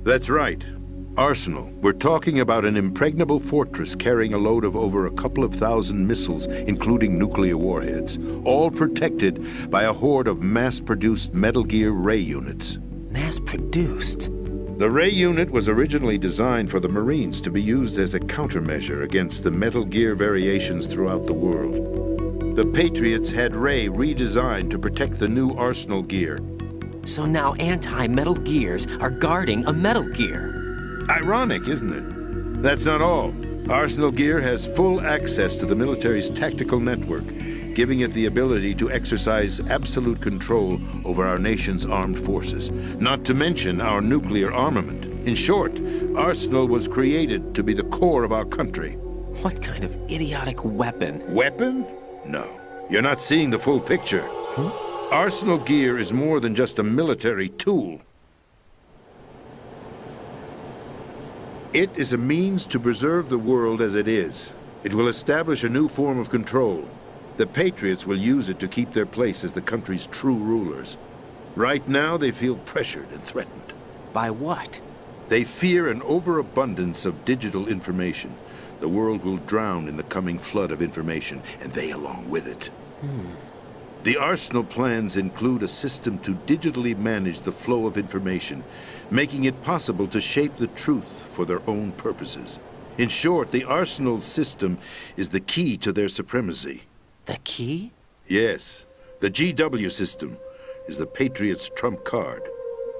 That's right. Arsenal. We're talking about an impregnable fortress carrying a load of over a couple of thousand missiles, including nuclear warheads, all protected by a horde of mass-produced Metal Gear Ray units. Mass-produced? The Ray unit was originally designed for the Marines to be used as a countermeasure against the Metal Gear variations throughout the world. The Patriots had Ray redesigned to protect the new Arsenal gear. So now anti-Metal Gears are guarding a Metal Gear. Ironic, isn't it? That's not all. Arsenal Gear has full access to the military's tactical network, giving it the ability to exercise absolute control over our nation's armed forces, not to mention our nuclear armament. In short, Arsenal was created to be the core of our country. What kind of idiotic weapon? Weapon? No. You're not seeing the full picture. Arsenal Gear is more than just a military tool. It is a means to preserve the world as it is. It will establish a new form of control. The Patriots will use it to keep their place as the country's true rulers. Right now, they feel pressured and threatened. By what? They fear an overabundance of digital information. The world will drown in the coming flood of information, and they along with it. The Arsenal plans include a system to digitally manage the flow of information, making it possible to shape the truth for their own purposes. In short, the Arsenal system is the key to their supremacy. The key? Yes. The GW system is the Patriots' trump card.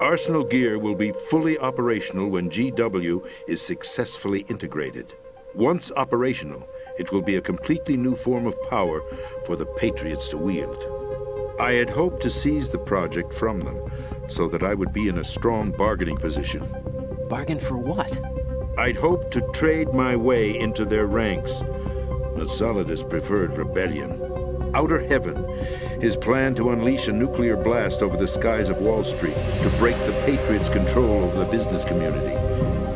Arsenal Gear will be fully operational when GW is successfully integrated. Once operational, it will be a completely new form of power for the Patriots to wield. I had hoped to seize the project from them, so that I would be in a strong bargaining position. Bargain for what? I'd hoped to trade my way into their ranks. But Solidus preferred rebellion. Outer Heaven, his plan to unleash a nuclear blast over the skies of Wall Street to break the Patriots' control over the business community,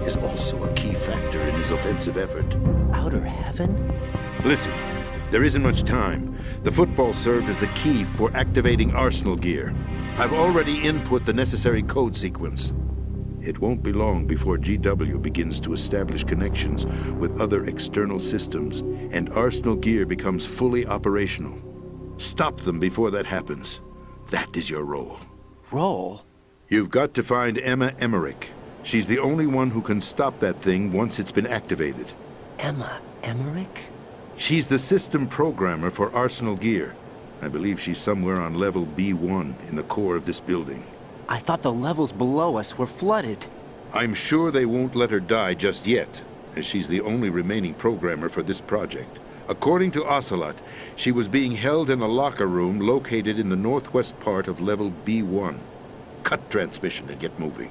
is also a key factor in his offensive effort. Outer Heaven? Listen, there isn't much time. The football served as the key for activating Arsenal Gear. I've already input the necessary code sequence. It won't be long before GW begins to establish connections with other external systems, and Arsenal Gear becomes fully operational. Stop them before that happens. That is your role. Role? You've got to find Emma Emmerich. She's the only one who can stop that thing once it's been activated. Emma Emmerich? She's the system programmer for Arsenal Gear. I believe she's somewhere on level B1 in the core of this building. I thought the levels below us were flooded. I'm sure they won't let her die just yet, as she's the only remaining programmer for this project. According to Ocelot, she was being held in a locker room located in the northwest part of level B1. Cut transmission and get moving.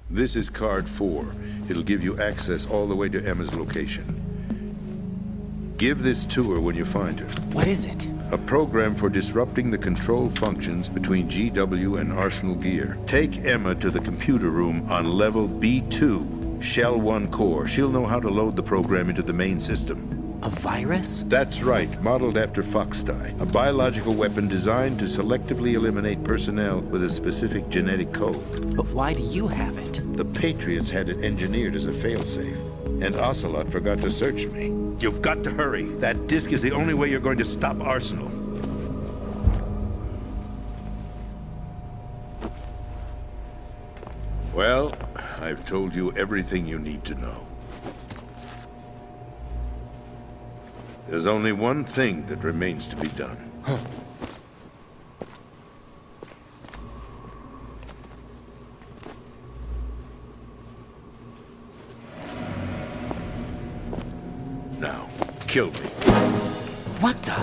This is card 4. It'll give you access all the way to Emma's location. Give this to her when you find her. What is it? A program for disrupting the control functions between GW and Arsenal Gear. Take Emma to the computer room on level B2, Shell 1 core. She'll know how to load the program into the main system. A virus? That's right, modeled after Foxdie, a biological weapon designed to selectively eliminate personnel with a specific genetic code. But why do you have it? The Patriots had it engineered as a failsafe, and Ocelot forgot to search me. You've got to hurry. That disk is the only way you're going to stop Arsenal. Well, I've told you everything you need to know. There's only one thing that remains to be done. Huh. Now, kill me. What the?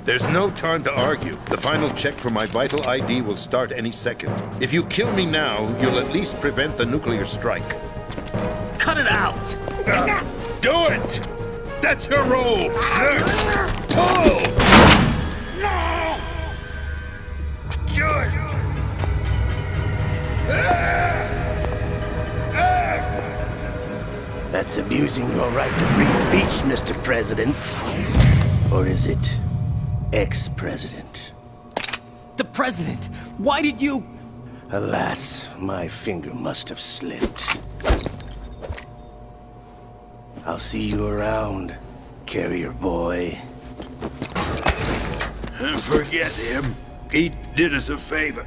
There's no time to argue. The final check for my vital ID will start any second. If you kill me now, you'll at least prevent the nuclear strike. Cut it out! Do it! That's your role! Pull! No! Do it! That's abusing your right to free speech, Mr. President. Or is it ex-president? The president! Why did you... Alas, my finger must have slipped. I'll see you around, carrier boy. Forget him. He did us a favor.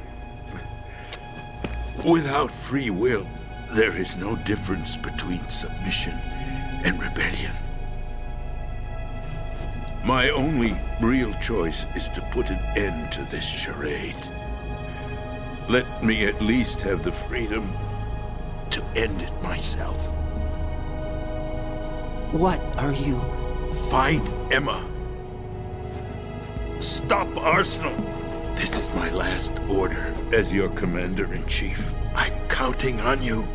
Without free will, there is no difference between submission and rebellion. My only real choice is to put an end to this charade. Let me at least have the freedom to end it myself. What are you... Find Emma. Stop Arsenal. This is my last order as your commander-in-chief. I'm counting on you.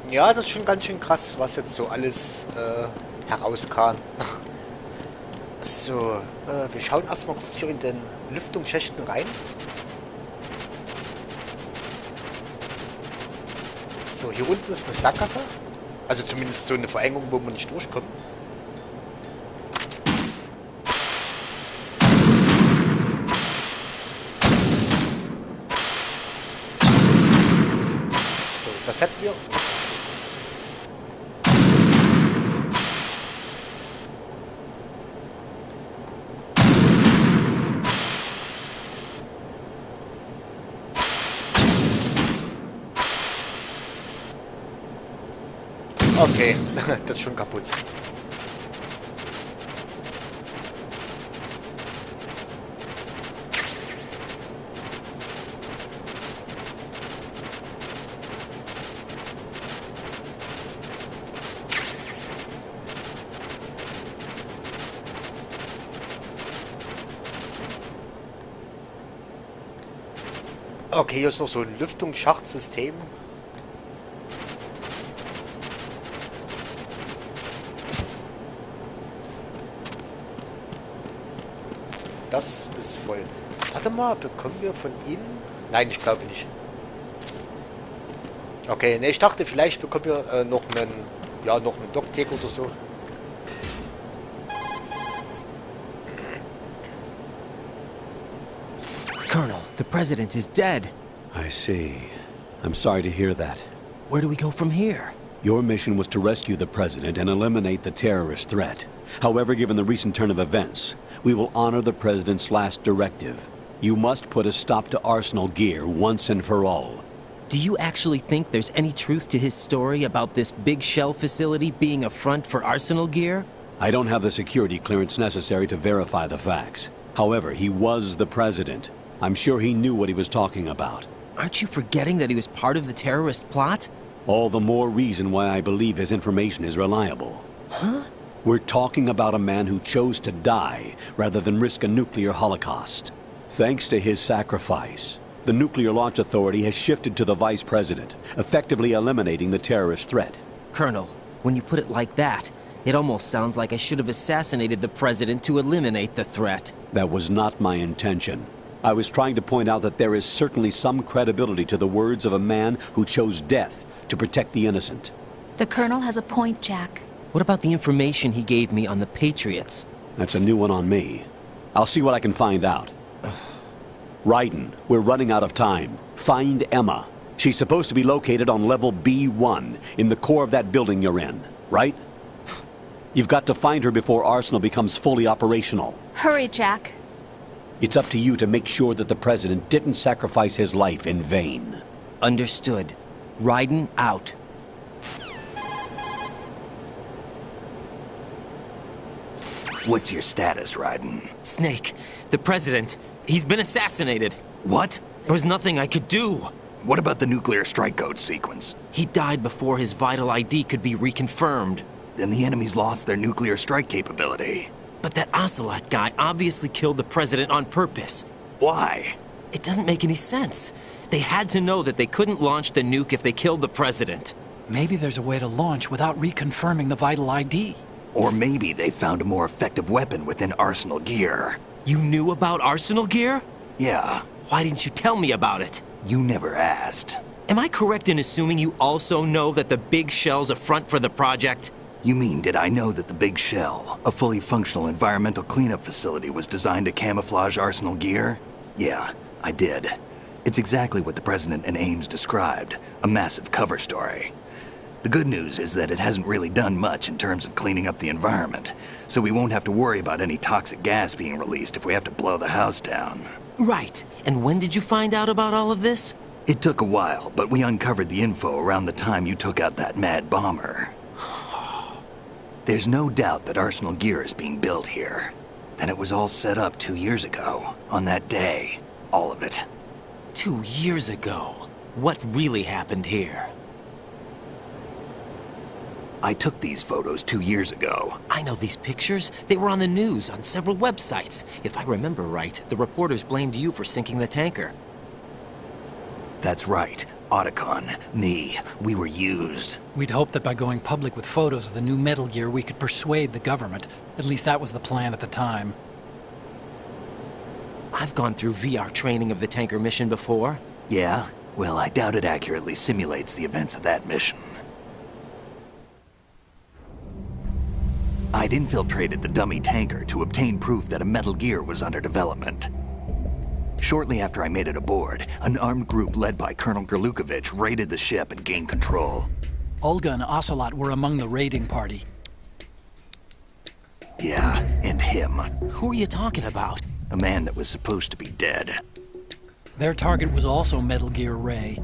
Ja, das ist schon ganz schön krass, was jetzt so alles herauskam. So, wir schauen erstmal kurz hier in den Lüftungsschächten rein. So, hier unten ist eine Sackgasse. Also zumindest so eine Verengung, wo man nicht durchkommt. So, das hätten wir. Okay, das ist schon kaputt. Okay, hier ist noch so ein Lüftungsschachtsystem. Das ist voll. Warte mal, bekommen wir von ihnen? Nein, ich glaube nicht. Okay, ne, ich dachte, vielleicht bekommen wir noch einen, ja, noch einen Dock-Tick oder so. Colonel, the president is dead. I see. I'm sorry to hear that. Where do we go from here? Your mission was to rescue the president and eliminate the terrorist threat. However, given the recent turn of events, we will honor the president's last directive. You must put a stop to Arsenal Gear once and for all. Do you actually think there's any truth to his story about this big shell facility being a front for Arsenal Gear? I don't have the security clearance necessary to verify the facts. However, he was the president. I'm sure he knew what he was talking about. Aren't you forgetting that he was part of the terrorist plot? All the more reason why I believe his information is reliable. Huh? We're talking about a man who chose to die rather than risk a nuclear holocaust. Thanks to his sacrifice, the Nuclear Launch Authority has shifted to the vice president, effectively eliminating the terrorist threat. Colonel, when you put it like that, it almost sounds like I should have assassinated the president to eliminate the threat. That was not my intention. I was trying to point out that there is certainly some credibility to the words of a man who chose death to protect the innocent. The Colonel has a point, Jack. What about the information he gave me on the Patriots? That's a new one on me. I'll see what I can find out. Raiden, we're running out of time. Find Emma. She's supposed to be located on level B1, in the core of that building you're in, right? You've got to find her before Arsenal becomes fully operational. Hurry, Jack. It's up to you to make sure that the president didn't sacrifice his life in vain. Understood. Raiden out. What's your status, Raiden? Snake, the president, he's been assassinated. What? There was nothing I could do. What about the nuclear strike code sequence? He died before his vital ID could be reconfirmed. Then the enemy's lost their nuclear strike capability. But that Ocelot guy obviously killed the president on purpose. Why? It doesn't make any sense. They had to know that they couldn't launch the nuke if they killed the president. Maybe there's a way to launch without reconfirming the vital ID. Or maybe they found a more effective weapon within Arsenal gear. You knew about Arsenal gear? Yeah, Why didn't you tell me about it? you never asked. Am I correct in assuming you also know that the big shell's a front for the project? You mean, did I know that the Big Shell, a fully functional environmental cleanup facility, was designed to camouflage Arsenal gear? Yeah, I did. It's exactly what the President and Ames described, a massive cover story. The good news is that it hasn't really done much in terms of cleaning up the environment, so we won't have to worry about any toxic gas being released if we have to blow the house down. Right. And when did you find out about all of this? It took a while, but we uncovered the info around the time you took out that mad bomber. There's no doubt that Arsenal gear is being built here. And it was all set up 2 years ago, on that day. All of it. 2 years ago. What really happened here? I took these photos 2 years ago. I know these pictures. They were on the news, on several websites. If I remember right, the reporters blamed you for sinking the tanker. That's right. Otacon, me, we were used. We'd hoped that by going public with photos of the new Metal Gear, we could persuade the government. At least that was the plan at the time. I've gone through VR training of the tanker mission before. Yeah? Well, I doubt it accurately simulates the events of that mission. I'd infiltrated the dummy tanker to obtain proof that a Metal Gear was under development. Shortly after I made it aboard, an armed group led by Colonel Gerlukovich raided the ship and gained control. Olga and Ocelot were among the raiding party. Yeah, and him. Who are you talking about? A man that was supposed to be dead. Their target was also Metal Gear Ray.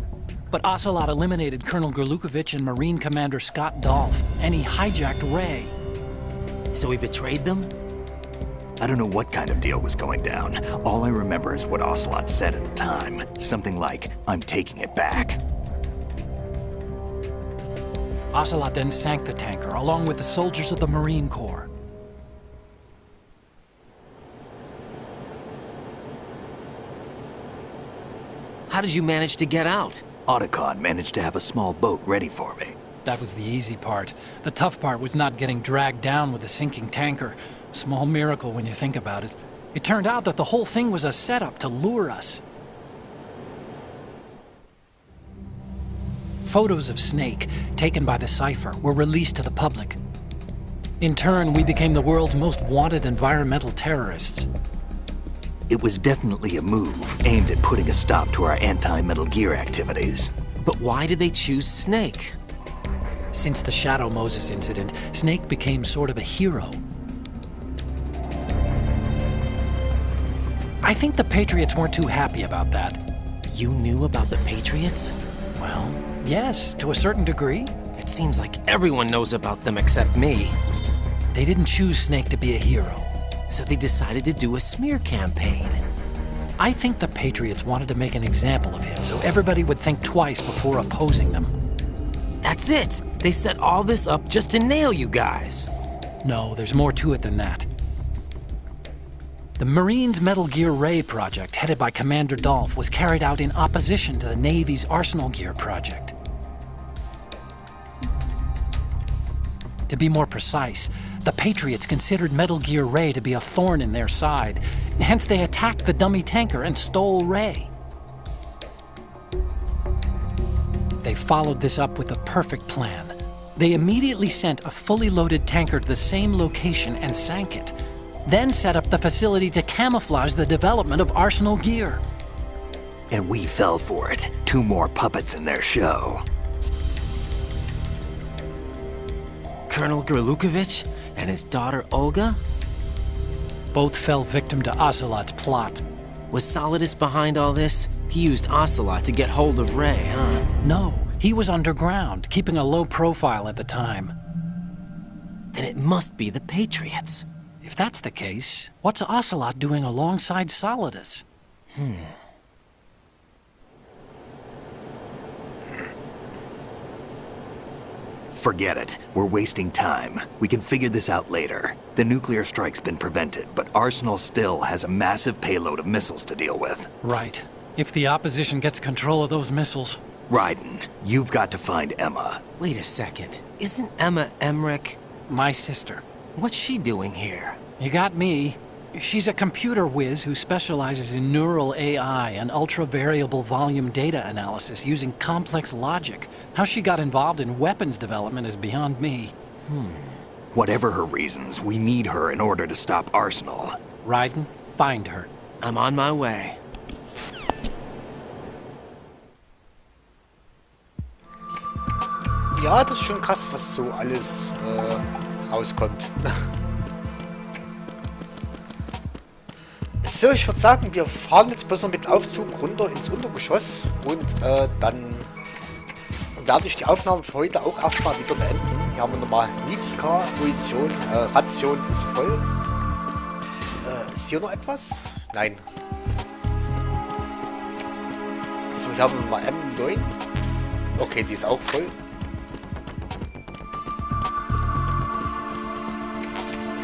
But Ocelot eliminated Colonel Gerlukovich and Marine Commander Scott Dolph, and he hijacked Ray. So he betrayed them? I don't know what kind of deal was going down. All I remember is what Ocelot said at the time. Something like, "I'm taking it back." Ocelot then sank the tanker, along with the soldiers of the Marine Corps. How did you manage to get out? Otacon managed to have a small boat ready for me. That was the easy part. The tough part was not getting dragged down with the sinking tanker. Small miracle when you think about it. It turned out that the whole thing was a setup to lure us. Photos of Snake, taken by the Cypher, were released to the public. In turn, we became the world's most wanted environmental terrorists. It was definitely a move aimed at putting a stop to our anti-Metal Gear activities. But why did they choose Snake? Since the Shadow Moses incident, Snake became sort of a hero. I think the Patriots weren't too happy about that. You knew about the Patriots? Well, yes, to a certain degree. It seems like everyone knows about them except me. They didn't choose Snake to be a hero. So they decided to do a smear campaign. I think the Patriots wanted to make an example of him so everybody would think twice before opposing them. That's it! They set all this up just to nail you guys. No, there's more to it than that. The Marines' Metal Gear Ray project, headed by Commander Dolph, was carried out in opposition to the Navy's Arsenal Gear project. To be more precise, the Patriots considered Metal Gear Ray to be a thorn in their side. Hence, they attacked the dummy tanker and stole Ray. They followed this up with a perfect plan. They immediately sent a fully loaded tanker to the same location and sank it. Then set up the facility to camouflage the development of Arsenal gear. And we fell for it. 2 more puppets in their show. Colonel Gerlukovich and his daughter Olga? Both fell victim to Ocelot's plot. Was Solidus behind all this? He used Ocelot to get hold of Ray, huh? No, he was underground, keeping a low profile at the time. Then it must be the Patriots. If that's the case, what's Ocelot doing alongside Solidus? Forget it. We're wasting time. We can figure this out later. The nuclear strike's been prevented, but Arsenal still has a massive payload of missiles to deal with. Right. If the opposition gets control of those missiles. Raiden, you've got to find Emma. Wait a second. Isn't Emma Emmerich? My sister. What's she doing here? You got me. She's a computer whiz who specializes in neural AI and ultra-variable volume data analysis using complex logic. How she got involved in weapons development is beyond me. Whatever her reasons, we need her in order to stop Arsenal. Raiden, find her. I'm on my way. Ja, das ist schon krass, was so alles rauskommt. So, ich würde sagen, wir fahren jetzt bloß noch mit dem Aufzug runter ins Untergeschoss und dann werde ich die Aufnahme für heute auch erstmal wieder beenden. Hier haben wir nochmal Nitika, Munition, Ration ist voll. Ist hier noch etwas? Nein. So, hier haben wir nochmal M9. Okay, die ist auch voll.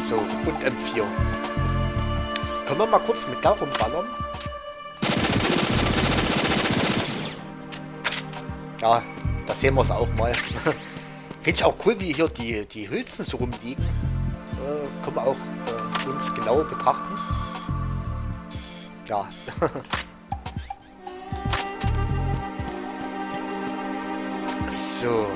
So, und M4. Können wir mal kurz mit da rumballern? Ja, da sehen wir es auch mal. Finde ich auch cool, wie hier die Hülsen so rumliegen. Können wir auch uns genauer betrachten. Ja. So.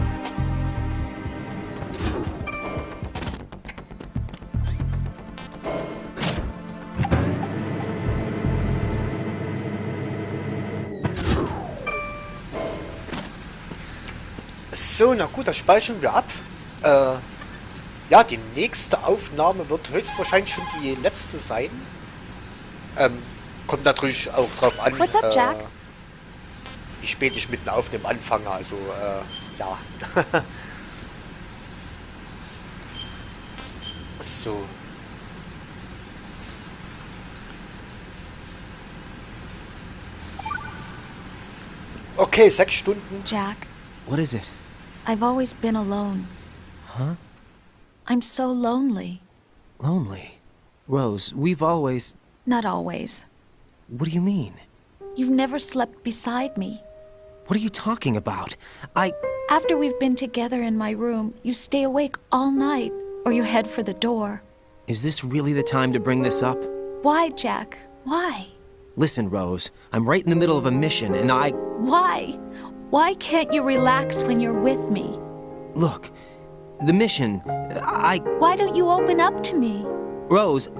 So, na gut, das speichern wir ab. Ja, die nächste Aufnahme wird höchstwahrscheinlich schon die letzte sein. Kommt natürlich auch drauf an, What's up, Jack? wie spät ich mitten aufnehmen anfange. Also, ja. So. Okay, 6 Stunden. Jack, What is it? I've always been alone. Huh? I'm so lonely. Lonely? Rose, we've always... Not always. What do you mean? You've never slept beside me. What are you talking about? After we've been together in my room, you stay awake all night, or you head for the door. Is this really the time to bring this up? Why, Jack? Why? Listen, Rose, I'm right in the middle of a mission, and Why? Why can't you relax when you're with me? Look, the mission, Why don't you open up to me? Rose,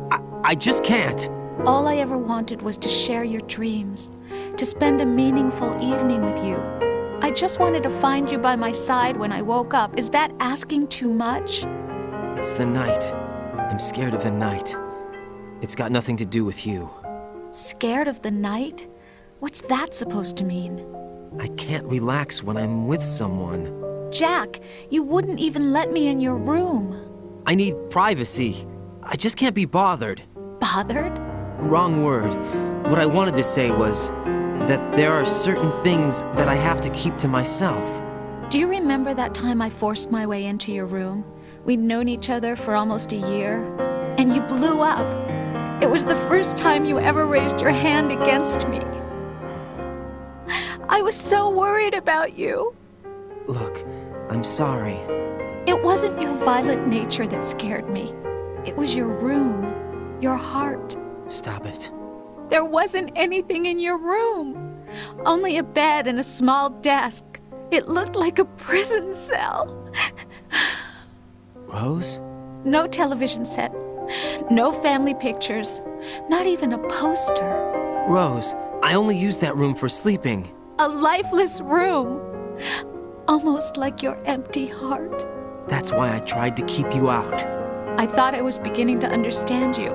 I just can't. All I ever wanted was to share your dreams, to spend a meaningful evening with you. I just wanted to find you by my side when I woke up. Is that asking too much? It's the night. I'm scared of the night. It's got nothing to do with you. Scared of the night? What's that supposed to mean? I can't relax when I'm with someone. Jack, you wouldn't even let me in your room. I need privacy. I just can't be bothered. Bothered? Wrong word. What I wanted to say was that there are certain things that I have to keep to myself. Do you remember that time I forced my way into your room? We'd known each other for almost a year, and you blew up. It was the first time you ever raised your hand against me. I was so worried about you. Look, I'm sorry. It wasn't your violent nature that scared me. It was your room, your heart. Stop it. There wasn't anything in your room. Only a bed and a small desk. It looked like a prison cell. Rose? No television set. No family pictures. Not even a poster. Rose, I only use that room for sleeping. A lifeless room. Almost like your empty heart. That's why I tried to keep you out. I thought I was beginning to understand you.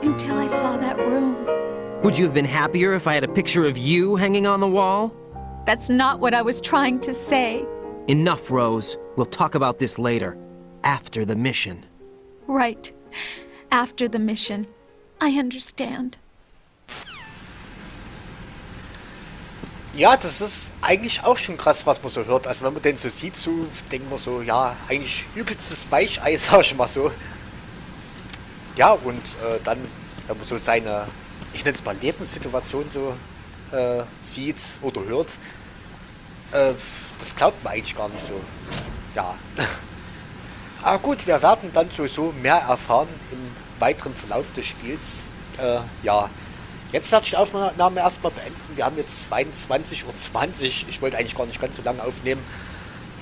Until I saw that room. Would you have been happier if I had a picture of you hanging on the wall? That's not what I was trying to say. Enough, Rose. We'll talk about this later. After the mission. Right. After the mission. I understand. Ja, das ist eigentlich auch schon krass, was man so hört. Also wenn man den so sieht, so denkt man so, ja, eigentlich übelstes Weichei, sag ich mal so. Ja, und dann, wenn man so seine, ich nenne es mal Lebenssituation so sieht oder hört, das glaubt man eigentlich gar nicht so. Ja. Ah gut, wir werden dann sowieso mehr erfahren im weiteren Verlauf des Spiels. Ja, jetzt werde ich die Aufnahme erstmal beenden. Wir haben jetzt 22:20 Uhr. Ich wollte eigentlich gar nicht ganz so lange aufnehmen.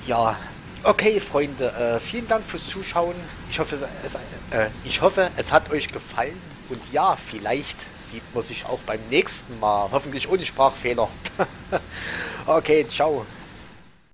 Ja, okay, Freunde, vielen Dank fürs Zuschauen. Ich hoffe, es hat euch gefallen. Und ja, vielleicht sieht man sich auch beim nächsten Mal. Hoffentlich ohne Sprachfehler. Okay, ciao.